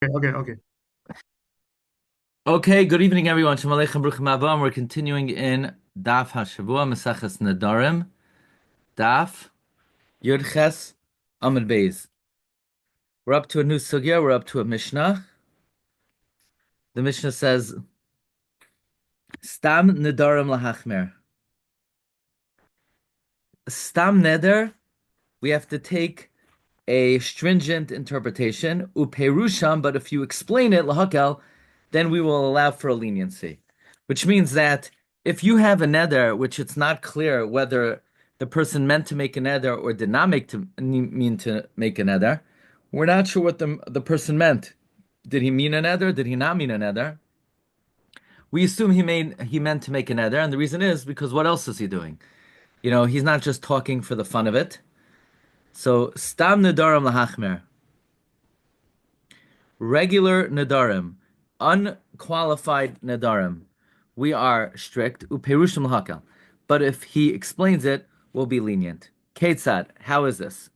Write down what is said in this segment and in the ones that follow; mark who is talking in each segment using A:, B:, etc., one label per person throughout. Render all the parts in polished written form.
A: Okay.
B: Okay, good evening, everyone. Shalom Aleichem, Bruchim Abam. We're continuing in Daf Hashavua, Maseches Nedarim, Daf Yud Ches Amud Beis. We're up to a new sugya. We're up to a Mishnah. The Mishnah says, "Stam Nedarim lahachmer." Stam Neder. We have to take a stringent interpretation, uperusham. But if you explain it lahakel, then we will allow for a leniency, which means that if you have a neder which it's not clear whether the person meant to make a neder or did not mean to make a neder, we're not sure what the person meant. Did he mean a neder? Did he not mean a neder? We assume he meant to make a neder, and the reason is because what else is he doing? He's not just talking for the fun of it. So stam nedarim lahachmer, regular nedarim, unqualified nedarim, we are strict, uperushim lahakal. But if he explains it, we'll be lenient. Ketzad, how is this?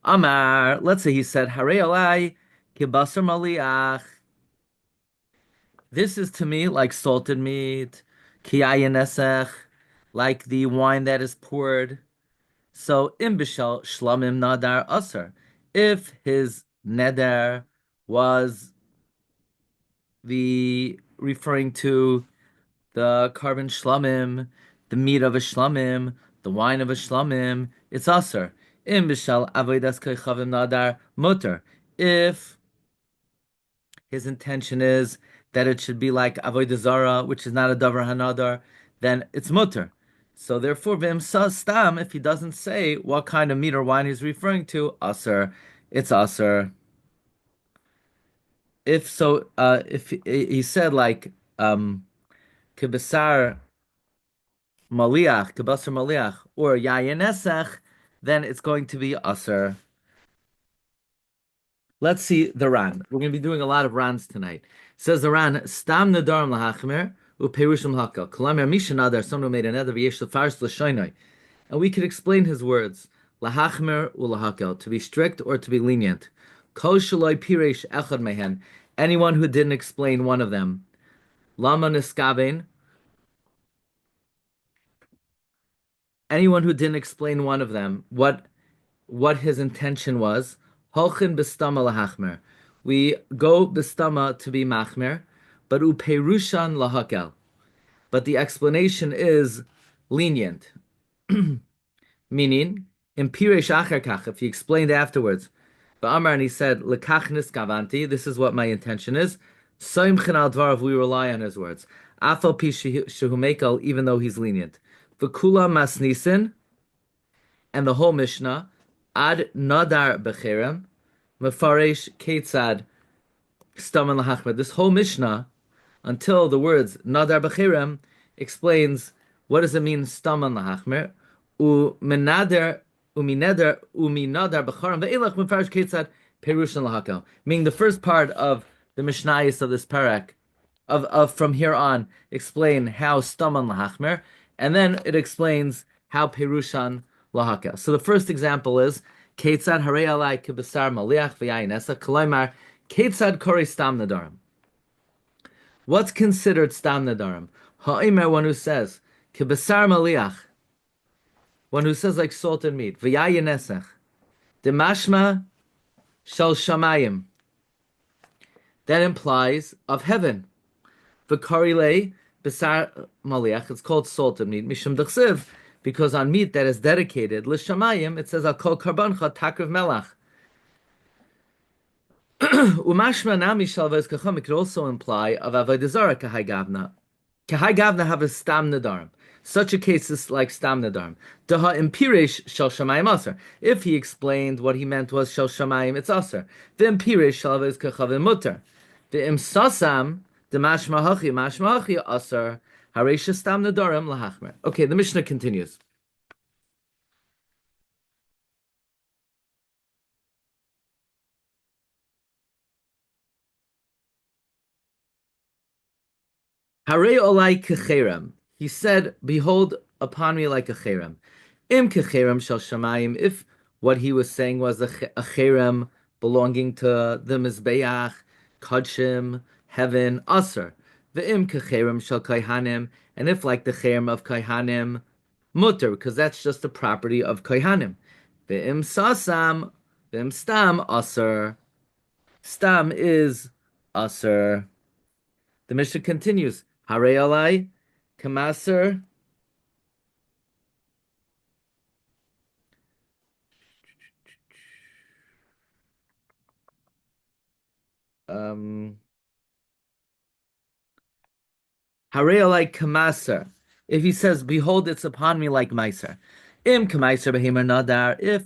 B: Amar, let's say he said, Harei alai kibasar maliach. This is to me like salted meat, kiyayin esech, like the wine that is poured. So imbishal shlamim nadar asar. If his neder was the referring to the carbon shlamim, the meat of a shlamim, the wine of a shlamim, it's aser. Im b'shal avodas kechavim nadar mutter. If his intention is that it should be like avodah zara, which is not a davar hanadar, then it's mutter. So therefore, v'im stam, if he doesn't say what kind of meat or wine he's referring to, aser, it's aser. If so, if he said like kibasar maliach, or yayin esech, then it's going to be aser. Let's see the Ran. We're going to be doing a lot of Rans tonight. Says the Ran, Stam nedarim lahachmer uperushim hakal. Kolamer misha nadar, someone who made a neder v'yesh lefaris l'shoinoi. And we could explain his words, lahachmer ulahakal, to be strict or to be lenient. Kol shaloi piresh echad mehen, anyone who didn't explain one of them. Lama niskaven, anyone who didn't explain one of them, what his intention was. Holchin b'stama lahachmer. We go b'stama to be machmer, but uperushan lahakel. But the explanation is lenient, meaning in piresh acher kach. If he explained afterwards, Ba'amar, and he said lekachnis gavanti. This is what my intention is. Soimchin al dvarav. We rely on his words. Afal pi shehu even though he's lenient. V'kula masnisin, and the whole Mishnah, ad nadar becherem, mefaresh ketzad staman lahachmer. This whole Mishnah, until the words nadar becherem, explains what does it mean staman lahachmer. U menader umineder uminadar becharim ve'elach mefaresh ketzad perushan lahakel. Meaning the first part of the Mishnayos of this parak, of from here on, explain how staman lahachmer, and then it explains how perushan lahaka. So the first example is Ketzad harei alai kibasar maliach v'yayin esa kolaymar Ketzad kori stam nedarim. What's considered stam nedarim? Ha'omer, one who says kibasar maliach, one who says like salt and meat v'yayin esech demashma shal shamayim. That implies of heaven. V'karile besar maliach. It's called salt and meat. Mishum d'chsiv, because on meat that is dedicated l'shamayim, it says al kol karbancha takriv melach. Umashma nami shalvez kacham. It could also imply of avodah zara kahai gavna. Kahai gavna have a stam nedarim. Such a case is like stam nedarim. Daha impirish shal shamayim aser. If he explained what he meant was shal shamayim, it's aser. The impirish shalvez kachavim mutter. The imsasam the mashmahachi aser. Haresha stam nedarim lahachmer. Okay, the Mishnah continues. Harei olai kecherem. He said, "Behold upon me like a cherem." Im kecherem shel shamayim. If what he was saying was a cherem belonging to the Mizbeach, Kodshim, heaven, Aser. Ve'im kecherem shel kaihanim, and if like the cherem of kaihanim, mutter, because that's just the property of kaihanim. Ve'im sasam, ve'im stam, Aser. Stam is Aser. The Mishnah continues, Harei alai, kamaser, Harei alai kamaser. If he says, behold, it's upon me like meiser. Im kamaser behemer nadar. If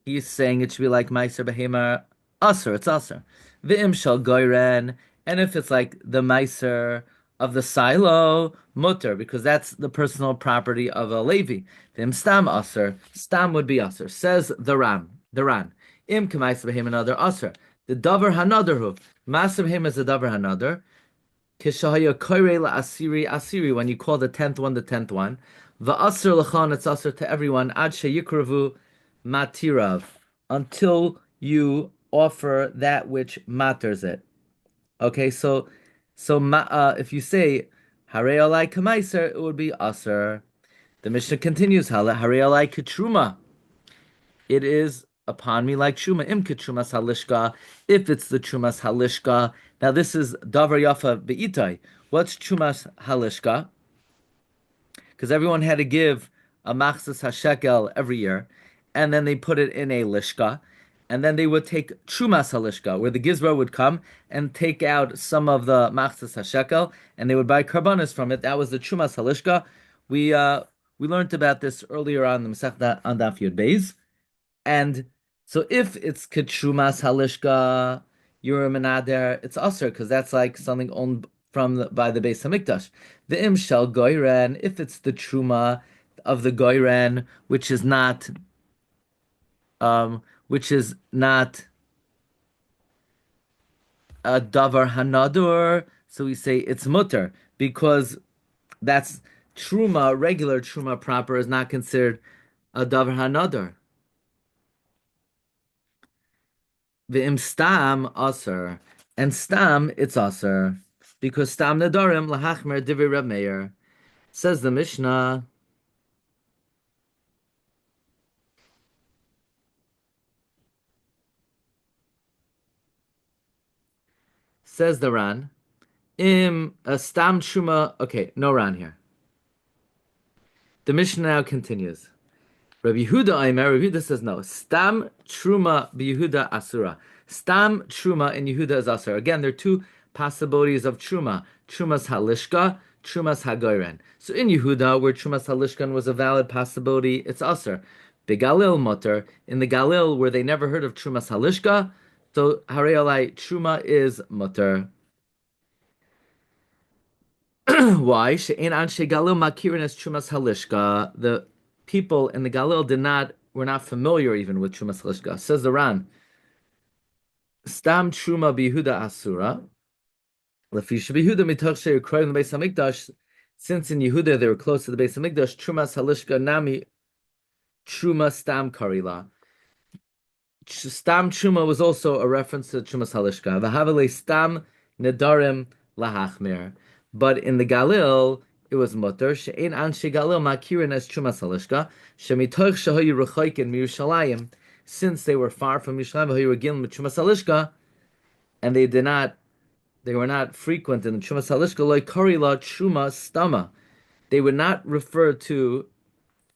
B: he's saying it should be like meiser behemer aser, it's aser. V'im shal goyren. And if it's like the meiser of the silo, mutter, because that's the personal property of a Levi. V'im stam aser. Stam would be aser. Says the Ran. The Ran. Im kamaser behemer nadar aser. The davar hanadarhu. Maser behemer is the davar hanadar. Kishahaya koire la asiri asiri, when you call the 10th one the 10th one. Va'asr lachan, it's asr to everyone. Ad sheyikravu matirav, until you offer that which matters it. Okay, so if you say harei alai kamaiser, it would be asr. The Mishnah continues, harei alai ketruma. It is upon me like truma. Im ketrumas halishka, if it's the trumas halishka. Now this is davar yafa be'itai. What's trumas halishka? Because everyone had to give a machzas hashekel every year, and then they put it in a lishka, and then they would take trumas halishka, where the gizra would come and take out some of the machzas hashekel, and they would buy karbanis from it. That was the trumas halishka. We learned about this earlier on the Masechta on Daf Yud Beis. And so if it's ketrumas halishka, you're a menader, it's aser, because that's like something owned by the Beis Hamikdash. The im shel goyren, if it's the truma of the goyren, which is not a davar hanadur, so we say it's mutter, because that's truma, regular truma proper is not considered a davar hanadur. V'im stam aser, and stam it's aser, because stam nedarim lahachmer divrei Rabbi Meir. Says the Mishnah. Says the Ran. Im stam truma. Okay, no Ran here. The Mishnah now continues. Rabbi Yehuda Rabbi Yehuda says no. Stam truma b'Yehuda asura. Stam truma in Yehuda is asura. Again, there are two possibilities of truma. Trumas halishka, trumas hagoyren. So in Yehuda, where trumas halishkan was a valid possibility, it's asur. Begalil mutter. In the Galil, where they never heard of trumas halishka, so harei alai truma is mutter. Why? She'en anshe Galil makirin as trumas halishka. The people in the Galil were not familiar even with trumas halishka. Says the Ran. Stam truma b'Yehuda asura. Since in Yehuda they were close to the Beis Hamikdash, trumas halishka nami truma stam karila. Stam truma was also a reference to trumas halishka. V'havale stam nedarim lahachmir. But in the Galil, it was mutter. She'ein anshe Galil makirin as trumas halishka. Shemitoch shahoyu rechoikin miYerushalayim. Since they were far from Yerushalayim, v'hoyu regilin with trumas halishka, and they were not frequent in the trumas halishka. Like karila truma stama. They would not refer to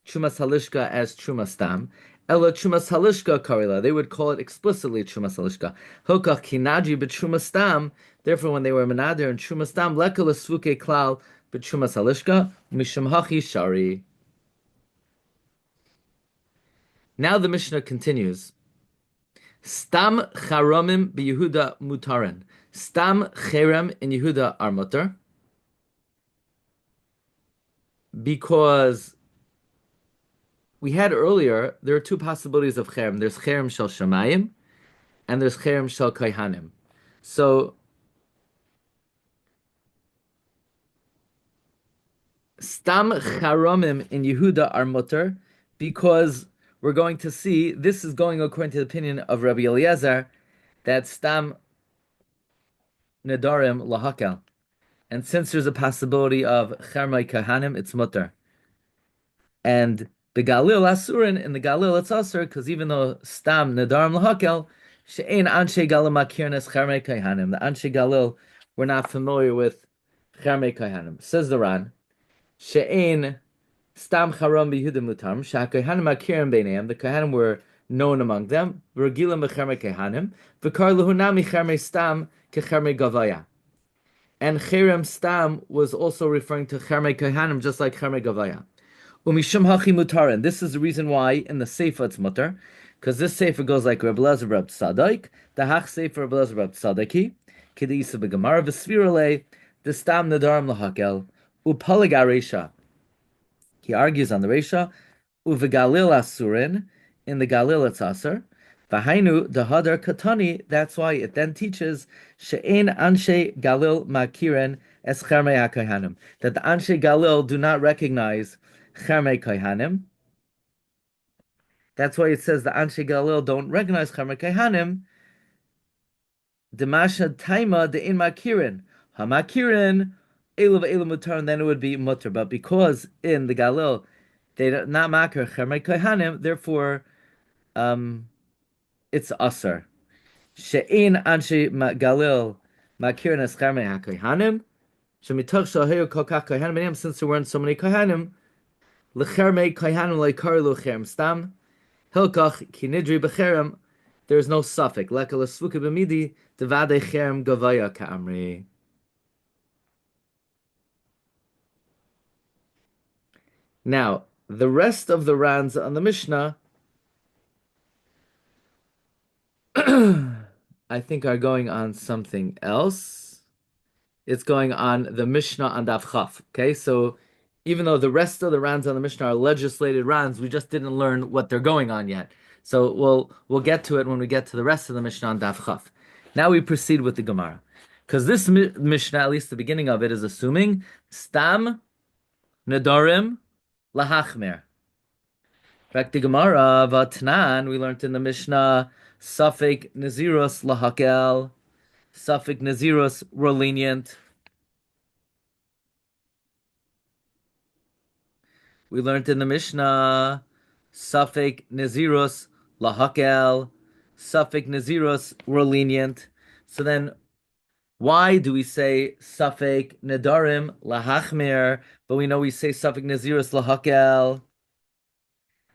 B: trumas halishka as truma stam. Ella trumas halishka karila. They would call it explicitly trumas halishka. Hokach kinaji b'truma stam. Therefore, when they were menader and truma stam, lekal esvuke klal b'trumas halishka mishum hachi shari. Now the Mishnah continues. Stam charomim b'Yehuda mutaren. Stam cherem in Yehuda are mutar, because we had earlier, there are two possibilities of cherem. There's cherem shel shamayim, and there's cherem shel kaihanim. So stam charomim in Yehuda are mutar, because we're going to see, this is going according to the opinion of Rabbi Eliezer, that stam nedarim lahakel. And since there's a possibility of chermai kahanim, it's mutter. And the galil asurin in the galil it's asur because even though stam nedarim lahakel, she'ein anshe galil makirnes chermei kahanim. The anshe galil were not familiar with chermei kahanim. Says the Ran, she'ein stam charam b'Yehuda mutam sha'kahanim akirim beineim. The kahanim were known among them. Regilim b'chermei kahanim v'kar lehunami chermei stam kechermei gavaya. And cherem stam was also referring to chermei kahanim, just like chermei gavaya. Umishum hachi mutarin. This is the reason why in the sefer it's mutar, because this sefer goes like Rabbi Lezer Rab Tzadok, the hach sefer Rabbi Lezer Rab Tzadaki, kedisa b'Gemara v'svirale, the stam nedarim lahakel upalig aresha. He argues on the Resha, uvegalil asurin, in the Galil it's asur, v'hainu dehadar katani, that's why it then teaches, she'en anshe galil makiren es chermei hakahanim, that the anshe galil do not recognize chermei kahanim. That's why it says the anshe galil don't recognize chermei kahanim. Demasha taima de'in makiren, hamakiren, Elu mutar, and then it would be mutar. But because in the Galil they are not makar chermei kohanim, therefore it's aser. She'in anshe Galil makir nes chermei hakohanim. Shemitoch shahayu kokach kohanim. Since there weren't so many kohanim, lechermei kohanim leikaru cherem stam hilkach kinidri becherem. There is no suffix. Leka lesvuka b'midi devade cherem gavaya ka'amri. Now, the rest of the Rans on the Mishnah, I think are going on something else. It's going on the Mishnah on Daf Chaf. Okay, so even though the rest of the Rans on the Mishnah are legislated Rans, we just didn't learn what they're going on yet. So we'll get to it when we get to the rest of the Mishnah on Daf Chaf. Now we proceed with the Gemara. Because this Mishnah, at least the beginning of it, is assuming Stam, Nedarim, Lahachmer. Back to Gemara, Vatnan, we learned in the Mishnah, Safek Nazirus Lahakel, Safek Nazirus were lenient. We learned in the Mishnah, Safek Nazirus Lahakel, Safek Nazirus were lenient. So then, why do we say Safek Nedarim Lahachmer, but we know we say Safek Nazirus Lahakel?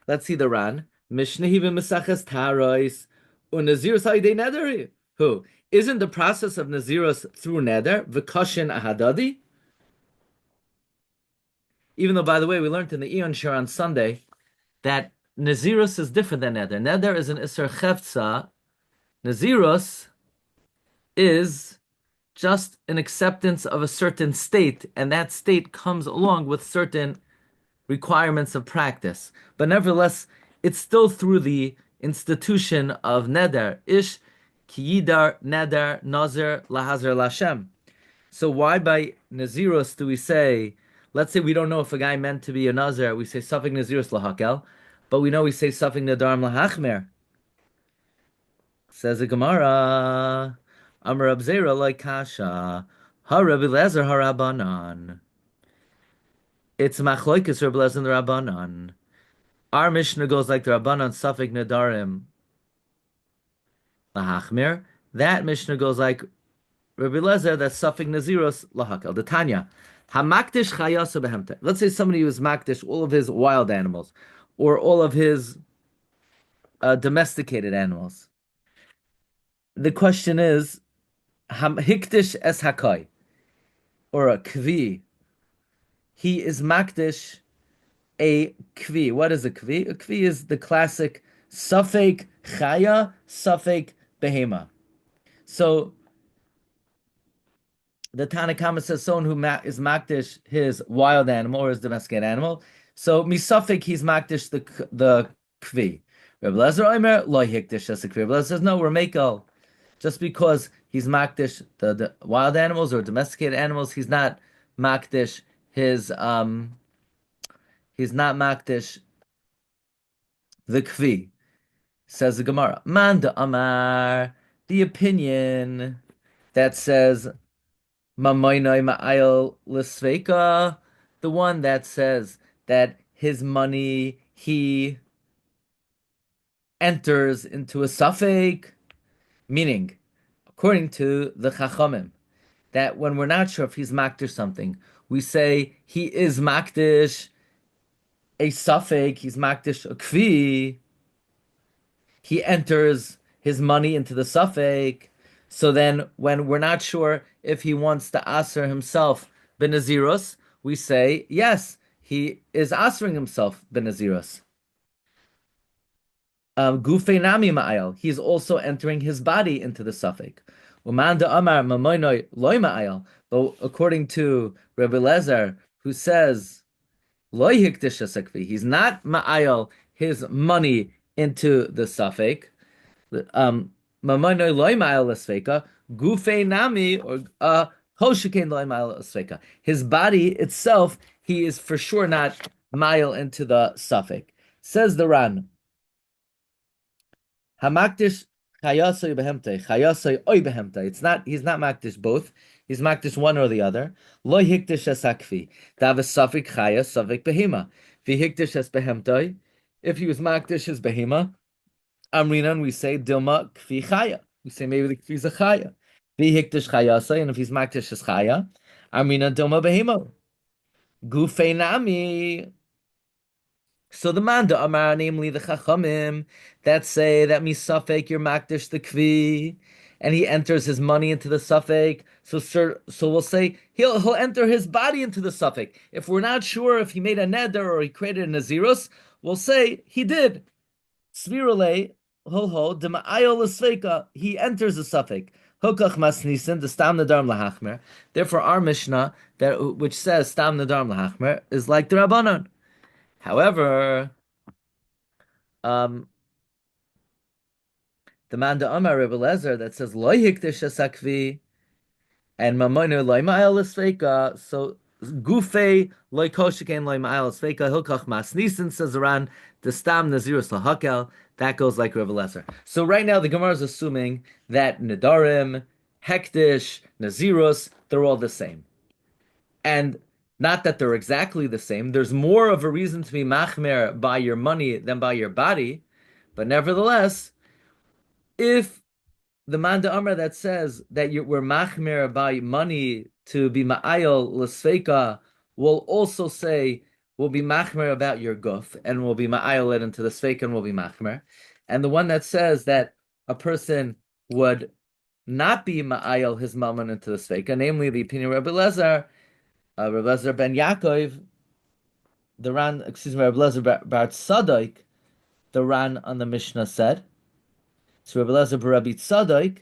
B: Let's see the Ran. Mishnah Hivim Mesaches Tarois Unazirus Haidei Nedari. Who? Isn't the process of Nazirus through Neder V'kashin Ahadadi? Even though, by the way, we learned in the Eon Shur on Sunday that Nazirus is different than Neder. Neder is an Isser Chefza. Nazirus is just an acceptance of a certain state, and that state comes along with certain requirements of practice. But nevertheless, it's still through the institution of Neder. Ish ki yidar Neder nazir lahazer lashem. So why by Nazirus do we say, let's say we don't know if a guy meant to be a Nazir, we say Safek Nazirus lahakel, but we know we say Safek Nedarim lahachmer. Says the Gemara, Amar Rab Zera like Kasha, Ha Rabbi Lezer harabanan. It's Machloikis Rabbi Lezer and the Rabbanan. Our Mishnah goes like the Rabbanan Safek Nedarim lahachmer. That Mishnah goes like Rabbi Lezer, that's Safek Nazirus lahakel. The Tanya, Hamakdish chayasu behemte. Let's say somebody who is makdish all of his wild animals, or all of his domesticated animals. The question is, hikdish es hakai, or a kvi. He is makdish a kvi. What is a kvi? A kvi is the classic safek chaya, safek behema. So the Tanakhama says someone who is makdish his wild animal or his domesticated animal. So misafek he's makdish the kvi. Rabbi Lezer Omer lo hikdish es a kvi. Rabbi Lezer says no, we're makel. Just because he's makdish the wild animals or domesticated animals, he's not makdish his he's not makdish the kvi. Says the Gemara, Man de Amar the opinion that says Mamoinoi Ma'ayel L'Sveika, the one that says that his money he enters into a suffix, meaning, according to the Chachamim, that when we're not sure if he's makdish something, we say he is makdish a suffix, he's makdish a kvi, he enters his money into the suffix. So then, when we're not sure if he wants to aser himself benazirus, we say yes, he is asering himself benazirus. Gufei nami ma'ayel, he's also entering his body into the suffix. Uman de amar mamoinoi loy ma'ayel, but according to Rabbi Lezer, who says loy hikdish sekvi, he's not ma'ayel his money into the suffix. Mamoinoi loy ma'ayel l'sveika, gufei nami or hoshikein loy ma'ayel l'sveika. His body itself, he is for sure not ma'ayel into the suffix. Says the Ran. Hamakdish chayasoi behemtei, chayasoi oy behemtei. It's not. He's not makdish both. He's makdish one or the other. Lo hikdish es hakfi. Dav es safik chaya, safik behema. Vi hikdish es behemtei. If he was makdish his behema, amrinan we say dilma kfi chaya. We say maybe the kfi is a chaya. Vi hikdish chayasoi, and if he's makdish his chaya, amrinan dilma behema. Gufei nami. So the Manda Amar, namely the Chachamim, that say that misafek you're makdish the kvi, and he enters his money into the suffix. So we'll say he'll enter his body into the suffix. If we're not sure if he made a neder or he created a nazirus, we'll say he did. Svirule ho dema'ayol l'sveika, he enters the suffix. Hokach masnisin the stam nedarim lahachmer. Therefore, our Mishnah which says stam nedarim lahachmer is like the Rabbanon. However, um, the Manda Amar Rebbe Lezer that says loy hikdish sakvi and mamoinu loy ma'al esfeka. So gufei loy koshikein loy ma'al esfeka hilkach mas nisan says around the stam nazirus lahakel. That goes like Rebbe Lezer. So right now the Gemara is assuming that nedarim, hektish, nazirus, they're all the same, and not that they're exactly the same. There's more of a reason to be machmer by your money than by your body, but nevertheless, if the Manda Amar that says that we're machmer by money to be ma'ayol l'sveika will also say we'll be machmer about your guf and we'll be ma'ayol it into the sveika and we'll be machmer, and the one that says that a person would not be ma'ayol his mammon into the sveika, namely the opinion of Rabbi Lezer, Rabbi Lezer ben Yaakov, the Ran, Rabbi Lezer bar Tzadok, the Ran on the Mishnah said. So Rabbi Lezer bar Rabbi Tzadok,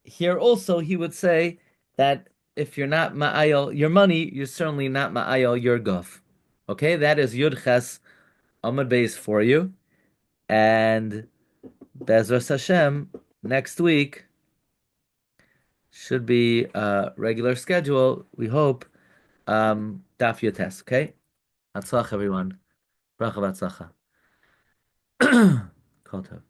B: here also he would say that if you're not ma'ayol your money, you're certainly not ma'ayol your guf. Okay, that is Yud Ches Amud Beis for you, and Bezras Hashem next week should be a regular schedule. We hope. Daf Yotes. Okay, Hatzlach everyone. Bracha v'atzlacha. Kol tov.